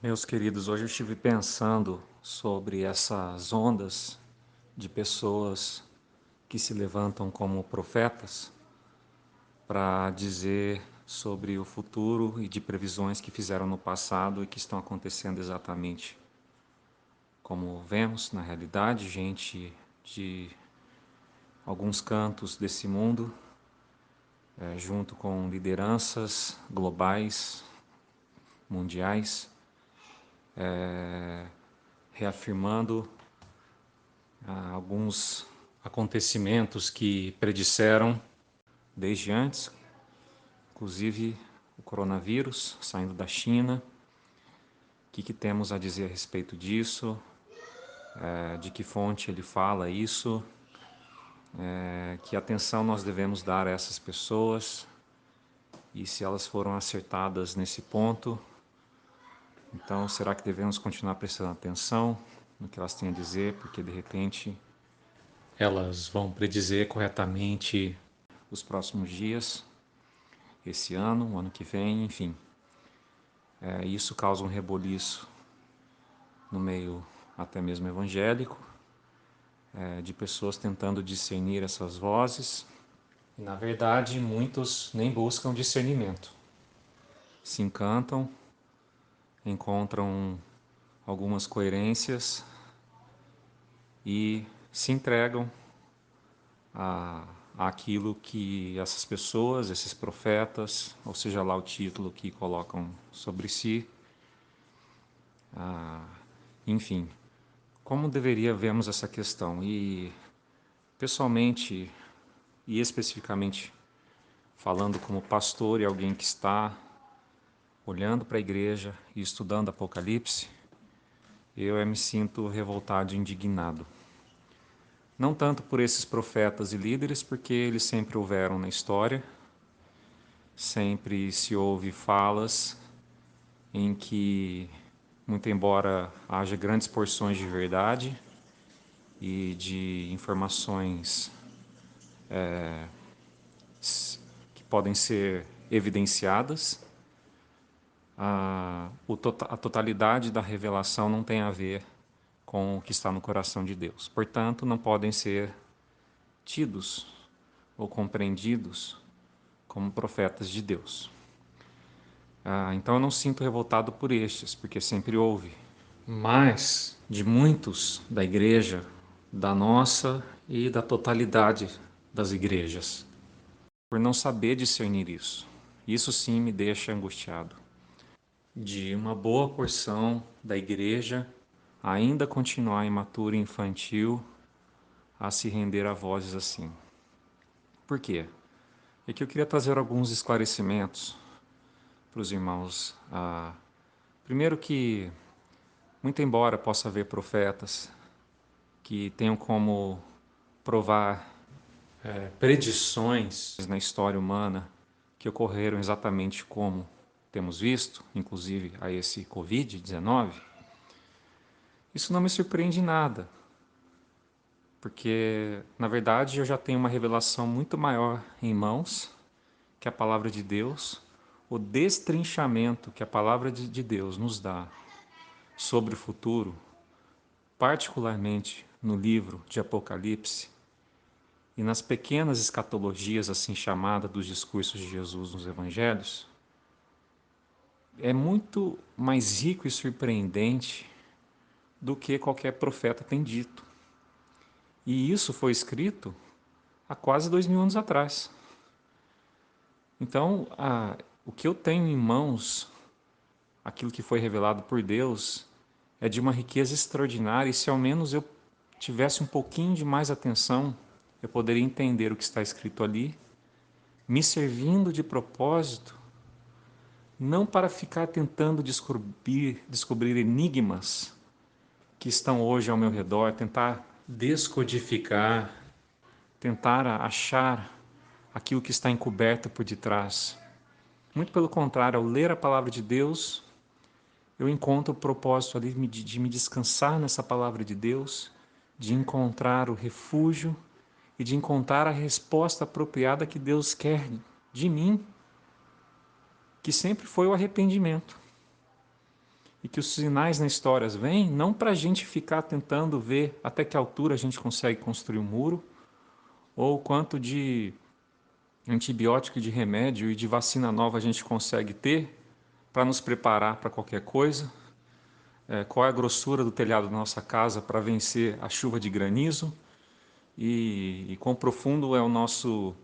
Meus queridos, hoje eu estive pensando sobre essas ondas de pessoas que se levantam como profetas para dizer sobre o futuro e de previsões que fizeram no passado e que estão acontecendo exatamente como vemos na realidade, gente de alguns cantos desse mundo, junto com lideranças globais, mundiais, reafirmando alguns acontecimentos que predisseram desde antes, inclusive o coronavírus saindo da China. O que temos a dizer a respeito disso? De que fonte ele fala isso? Que atenção nós devemos dar a essas pessoas? E se elas foram acertadas nesse ponto, então será que devemos continuar prestando atenção no que elas têm a dizer? Porque de repente elas vão predizer corretamente os próximos dias, esse ano, o ano que vem, enfim. Isso causa um reboliço no meio até mesmo evangélico, de pessoas tentando discernir essas vozes. E, na verdade, muitos nem buscam discernimento. Se encantam, encontram algumas coerências e se entregam a àquilo que essas pessoas, esses profetas, ou seja lá o título que colocam sobre si, enfim, como deveria vermos essa questão? E pessoalmente e especificamente falando como pastor e alguém que está olhando para a igreja e estudando Apocalipse, eu me sinto revoltado e indignado. Não tanto por esses profetas e líderes, porque eles sempre houveram na história, sempre se ouve falas em que, muito embora haja grandes porções de verdade e de informações que podem ser evidenciadas, a totalidade da revelação não tem a ver com o que está no coração de Deus. Portanto, não podem ser tidos ou compreendidos como profetas de Deus. Então eu não sinto revoltado por estes, porque sempre houve. Mas de muitos da igreja, da nossa e da totalidade das igrejas, por não saber discernir isso. Isso sim me deixa angustiado. De uma boa porção da igreja ainda continuar imatura e infantil a se render a vozes assim. Por quê? É que eu queria trazer alguns esclarecimentos para os irmãos. Primeiro que, muito embora possa haver profetas que tenham como provar predições na história humana que ocorreram exatamente como temos visto, inclusive a esse Covid-19, isso não me surpreende em nada, porque, na verdade, eu já tenho uma revelação muito maior em mãos, que a palavra de Deus, o destrinchamento que a palavra de Deus nos dá sobre o futuro, particularmente no livro de Apocalipse e nas pequenas escatologias assim chamadas dos discursos de Jesus nos evangelhos, é muito mais rico e surpreendente do que qualquer profeta tem dito. E isso foi escrito há quase 2000 anos atrás. Então, o que eu tenho em mãos, aquilo que foi revelado por Deus, é de uma riqueza extraordinária, e se ao menos eu tivesse um pouquinho de mais atenção, eu poderia entender o que está escrito ali, me servindo de propósito, não para ficar tentando descobrir enigmas que estão hoje ao meu redor, tentar descodificar, tentar achar aquilo que está encoberto por detrás. Muito pelo contrário, ao ler a palavra de Deus, eu encontro o propósito ali de me descansar nessa palavra de Deus, de encontrar o refúgio e de encontrar a resposta apropriada que Deus quer de mim, que sempre foi o arrependimento. e que os sinais na história vêm não para a gente ficar tentando ver até que altura a gente consegue construir um muro, ou quanto de antibiótico, de remédio e de vacina nova a gente consegue ter para nos preparar para qualquer coisa, qual é a grossura do telhado da nossa casa para vencer a chuva de granizo e quão profundo é o nosso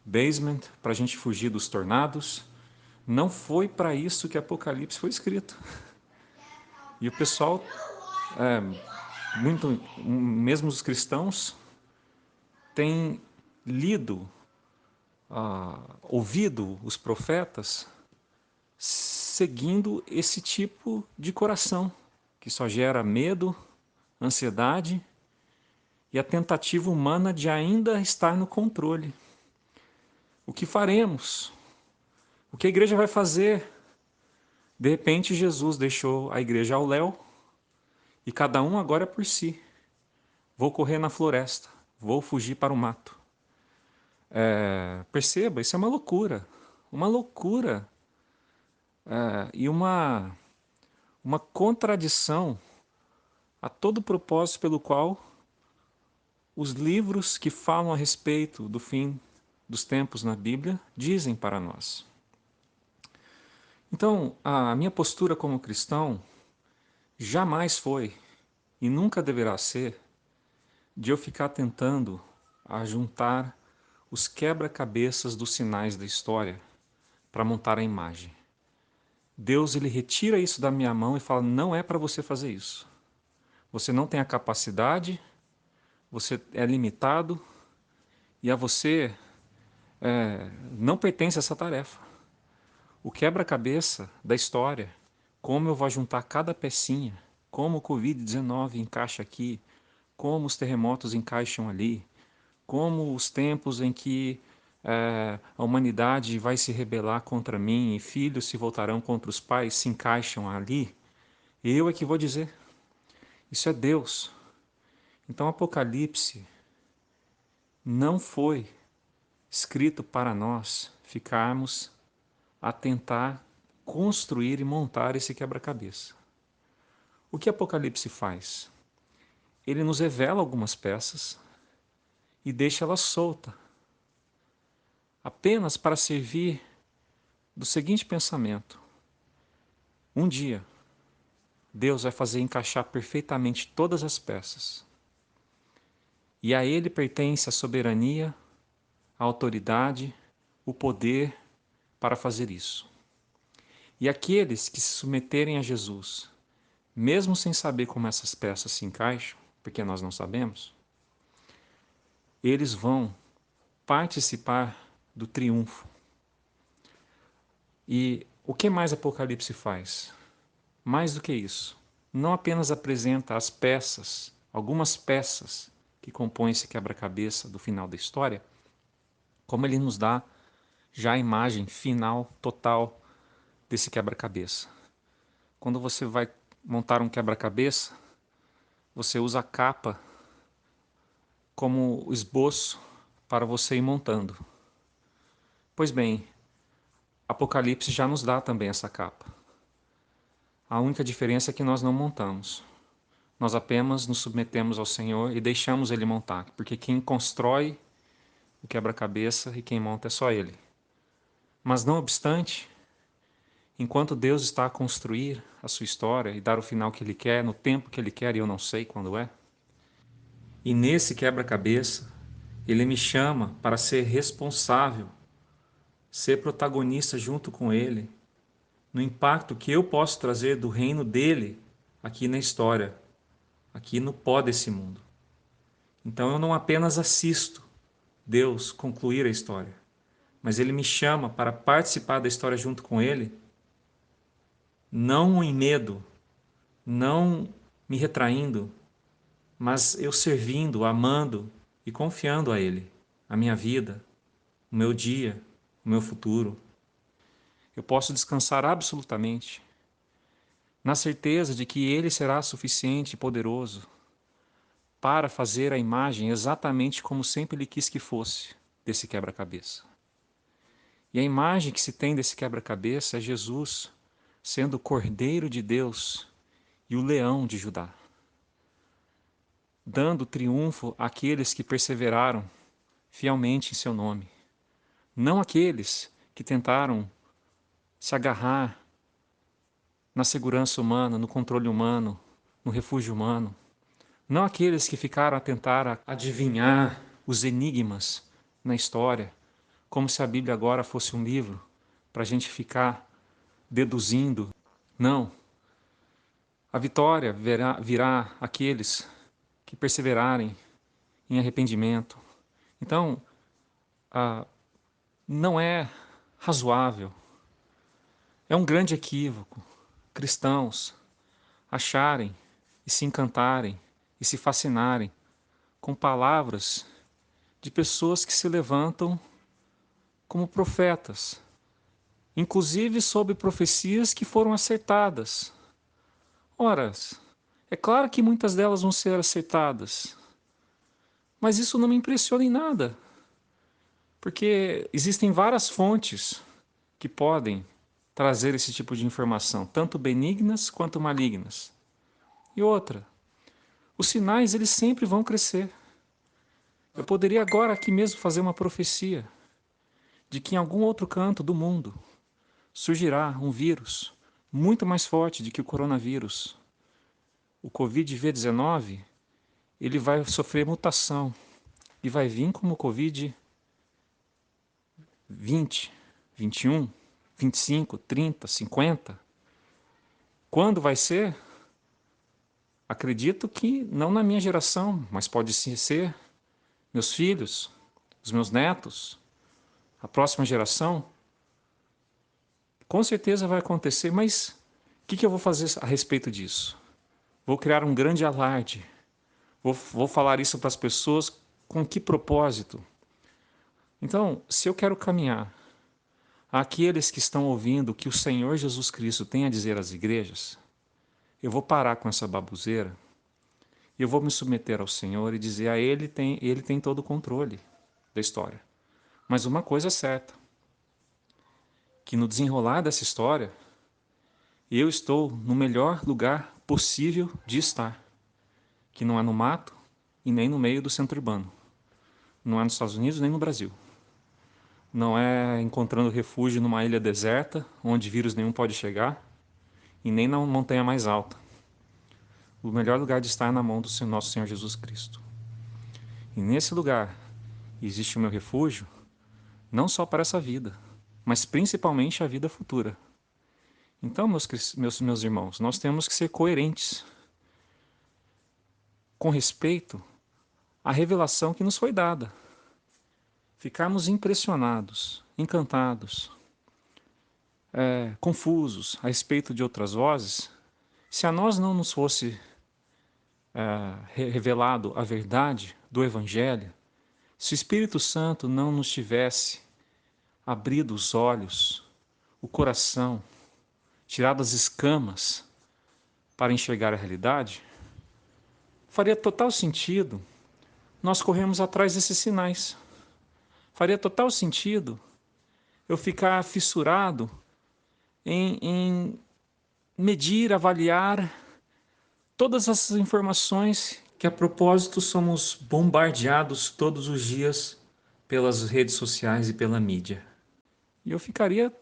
basement para a gente fugir dos tornados. Não foi para isso que Apocalipse foi escrito. E o pessoal, mesmo os cristãos, têm lido, ouvido os profetas seguindo esse tipo de coração, que só gera medo, ansiedade e a tentativa humana de ainda estar no controle. O que faremos? O que a igreja vai fazer? De repente, Jesus deixou a igreja ao léu e cada um agora é por si. Vou correr na floresta, vou fugir para o mato. Perceba, isso é uma loucura. Uma loucura. E uma contradição a todo o propósito pelo qual os livros que falam a respeito do fim dos tempos na Bíblia dizem para nós. Então, a minha postura como cristão jamais foi e nunca deverá ser de eu ficar tentando juntar os quebra-cabeças dos sinais da história para montar a imagem. Deus ele retira isso da minha mão e fala, não é para você fazer isso. Você não tem a capacidade, você é limitado e a você não pertence essa tarefa. O quebra-cabeça da história, como eu vou juntar cada pecinha, como o Covid-19 encaixa aqui, como os terremotos encaixam ali, como os tempos em que a humanidade vai se rebelar contra mim e filhos se voltarão contra os pais se encaixam ali, eu é que vou dizer. Isso é Deus. Então Apocalipse não foi escrito para nós ficarmos a tentar construir e montar esse quebra-cabeça. O que Apocalipse faz? Ele nos revela algumas peças e deixa elas soltas, apenas para servir do seguinte pensamento: um dia, Deus vai fazer encaixar perfeitamente todas as peças. E a Ele pertence a soberania, a autoridade, o poder para fazer isso. E aqueles que se submeterem a Jesus, mesmo sem saber como essas peças se encaixam, porque nós não sabemos, eles vão participar do triunfo. E o que mais Apocalipse faz? Mais do que isso, não apenas apresenta as peças, algumas peças que compõem esse quebra-cabeça do final da história, como ele nos dá já a imagem final, total desse quebra-cabeça. Quando você vai montar um quebra-cabeça, você usa a capa como esboço para você ir montando. Pois bem, Apocalipse já nos dá também essa capa. A única diferença é que nós não montamos. Nós apenas nos submetemos ao Senhor e deixamos Ele montar, porque quem constrói o quebra-cabeça e quem monta é só Ele. Mas não obstante, enquanto Deus está a construir a sua história e dar o final que Ele quer, no tempo que Ele quer, e eu não sei quando é, e nesse quebra-cabeça, Ele me chama para ser responsável, ser protagonista junto com Ele, no impacto que eu posso trazer do reino dEle aqui na história, aqui no pó desse mundo. Então eu não apenas assisto Deus concluir a história, mas Ele me chama para participar da história junto com Ele, não em medo, não me retraindo, mas eu servindo, amando e confiando a Ele, a minha vida, o meu dia, o meu futuro. Eu posso descansar absolutamente, na certeza de que Ele será suficiente e poderoso para fazer a imagem exatamente como sempre Ele quis que fosse desse quebra-cabeça. E a imagem que se tem desse quebra-cabeça é Jesus sendo o Cordeiro de Deus e o leão de Judá, dando triunfo àqueles que perseveraram fielmente em seu nome, não aqueles que tentaram se agarrar na segurança humana, no controle humano, no refúgio humano, não aqueles que ficaram a tentar adivinhar os enigmas na história, como se a Bíblia agora fosse um livro para a gente ficar deduzindo. Não. A vitória virá àqueles que perseverarem em arrependimento. Então, não é razoável, é um grande equívoco cristãos acharem e se encantarem e se fascinarem com palavras de pessoas que se levantam como profetas, inclusive sobre profecias que foram acertadas. Ora, é claro que muitas delas vão ser acertadas, mas isso não me impressiona em nada, porque existem várias fontes que podem trazer esse tipo de informação, tanto benignas quanto malignas. E outra, os sinais eles sempre vão crescer. Eu poderia agora aqui mesmo fazer uma profecia de que em algum outro canto do mundo surgirá um vírus muito mais forte do que o coronavírus. O Covid-19, ele vai sofrer mutação e vai vir como Covid 20, 21, 25, 30, 50. Quando vai ser? Acredito que não na minha geração, mas pode sim ser meus filhos, os meus netos, a próxima geração. Com certeza vai acontecer, mas o que eu vou fazer a respeito disso? Vou criar um grande alarde. Vou falar isso para as pessoas com que propósito? Então, se eu quero caminhar àqueles que estão ouvindo o que o Senhor Jesus Cristo tem a dizer às igrejas, eu vou parar com essa baboseira e eu vou me submeter ao Senhor e dizer a Ele tem todo o controle da história. Mas uma coisa é certa, que no desenrolar dessa história, eu estou no melhor lugar possível de estar, que não é no mato e nem no meio do centro urbano. Não é nos Estados Unidos nem no Brasil. Não é encontrando refúgio numa ilha deserta, onde vírus nenhum pode chegar, e nem na montanha mais alta. O melhor lugar de estar é na mão do nosso Senhor Jesus Cristo. E nesse lugar existe o meu refúgio, não só para essa vida, mas principalmente a vida futura. Então, meus irmãos, nós temos que ser coerentes com respeito à revelação que nos foi dada. Ficarmos impressionados, encantados, confusos a respeito de outras vozes, se a nós não nos fosse revelado a verdade do Evangelho, se o Espírito Santo não nos tivesse abrido os olhos, o coração, tirado as escamas para enxergar a realidade, faria total sentido nós corrermos atrás desses sinais. Faria total sentido eu ficar fissurado em medir, avaliar todas essas informações que a propósito somos bombardeados todos os dias pelas redes sociais e pela mídia. E eu ficaria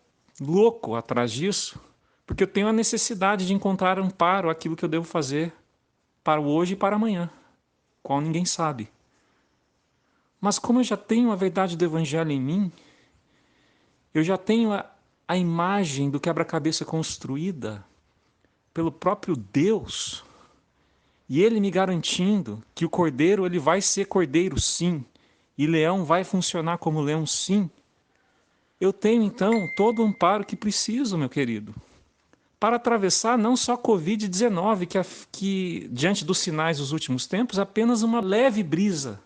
louco atrás disso, porque eu tenho a necessidade de encontrar amparo àquilo que eu devo fazer para o hoje e para amanhã, qual ninguém sabe. Mas como eu já tenho a verdade do Evangelho em mim, eu já tenho a imagem do quebra-cabeça construída pelo próprio Deus, e Ele me garantindo que o cordeiro ele vai ser cordeiro sim, e leão vai funcionar como leão sim, eu tenho então todo o amparo que preciso, meu querido, para atravessar não só a Covid-19, que diante dos sinais dos últimos tempos, apenas uma leve brisa,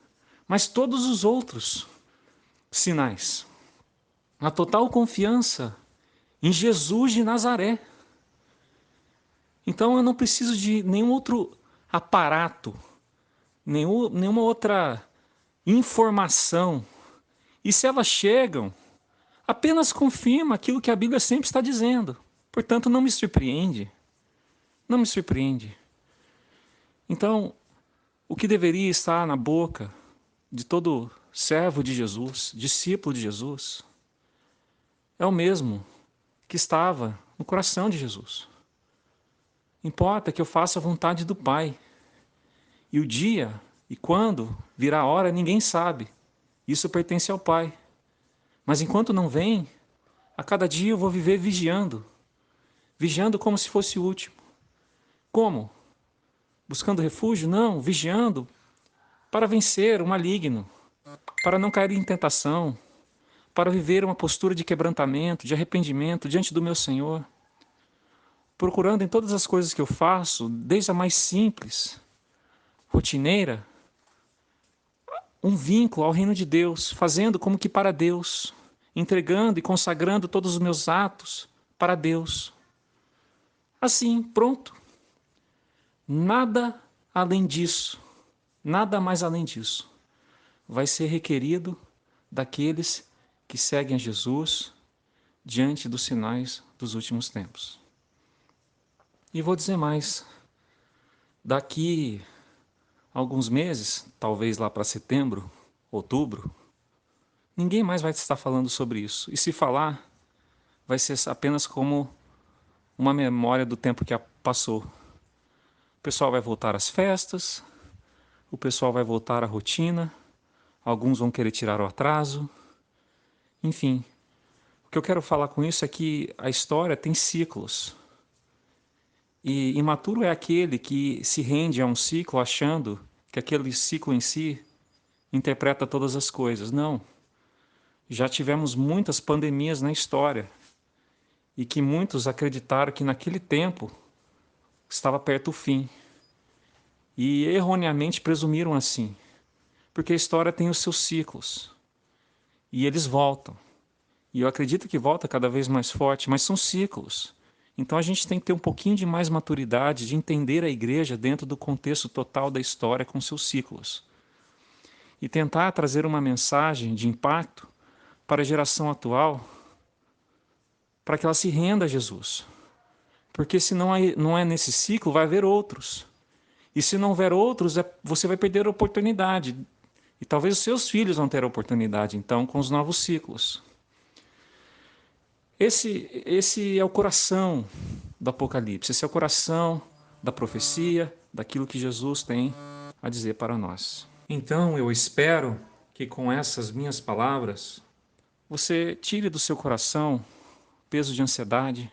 mas todos os outros sinais. A total confiança em Jesus de Nazaré. Então eu não preciso de nenhum outro aparato, nenhuma outra informação. E se elas chegam, apenas confirma aquilo que a Bíblia sempre está dizendo. Portanto, não me surpreende. Não me surpreende. Então, o que deveria estar na boca de todo servo de Jesus, discípulo de Jesus, é o mesmo que estava no coração de Jesus. Importa que eu faça a vontade do Pai. E o dia e quando virá a hora, ninguém sabe. Isso pertence ao Pai. Mas enquanto não vem, a cada dia eu vou viver vigiando. Vigiando como se fosse o último. Como? Buscando refúgio? Não, vigiando para vencer o maligno, para não cair em tentação, para viver uma postura de quebrantamento, de arrependimento diante do meu Senhor. Procurando em todas as coisas que eu faço, desde a mais simples, rotineira, um vínculo ao reino de Deus, fazendo como que para Deus, entregando e consagrando todos os meus atos para Deus. Assim, pronto. Nada além disso, nada mais além disso, vai ser requerido daqueles que seguem a Jesus diante dos sinais dos últimos tempos. E vou dizer mais, daqui a alguns meses, talvez lá para setembro, outubro, ninguém mais vai estar falando sobre isso. E se falar, vai ser apenas como uma memória do tempo que passou. O pessoal vai voltar às festas, o pessoal vai voltar à rotina, alguns vão querer tirar o atraso. Enfim, o que eu quero falar com isso é que a história tem ciclos. E imaturo é aquele que se rende a um ciclo achando que aquele ciclo em si interpreta todas as coisas. Não. Já tivemos muitas pandemias na história e que muitos acreditaram que naquele tempo estava perto o fim. E erroneamente presumiram assim, porque a história tem os seus ciclos e eles voltam. E eu acredito que volta cada vez mais forte, mas são ciclos. Então a gente tem que ter um pouquinho de mais maturidade de entender a igreja dentro do contexto total da história com seus ciclos. E tentar trazer uma mensagem de impacto para a geração atual, para que ela se renda a Jesus. Porque se não é nesse ciclo, vai haver outros. E se não houver outros, você vai perder a oportunidade. E talvez os seus filhos vão ter a oportunidade, então, com os novos ciclos. Esse é o coração do Apocalipse, esse é o coração da profecia, daquilo que Jesus tem a dizer para nós. Então, eu espero que com essas minhas palavras, você tire do seu coração o peso de ansiedade,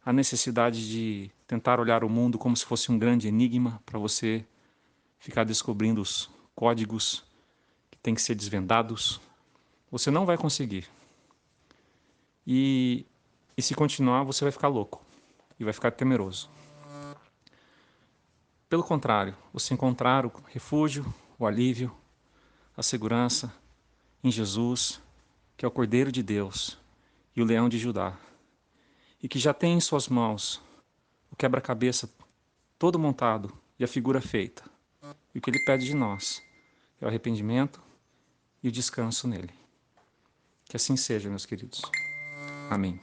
a necessidade de tentar olhar o mundo como se fosse um grande enigma para você ficar descobrindo os códigos que têm que ser desvendados. Você não vai conseguir. E se continuar, você vai ficar louco e vai ficar temeroso. Pelo contrário, você encontrar o refúgio, o alívio, a segurança em Jesus, que é o Cordeiro de Deus e o Leão de Judá, e que já tem em suas mãos o quebra-cabeça todo montado e a figura feita. E o que ele pede de nós é o arrependimento e o descanso nele. Que assim seja, meus queridos. Amém.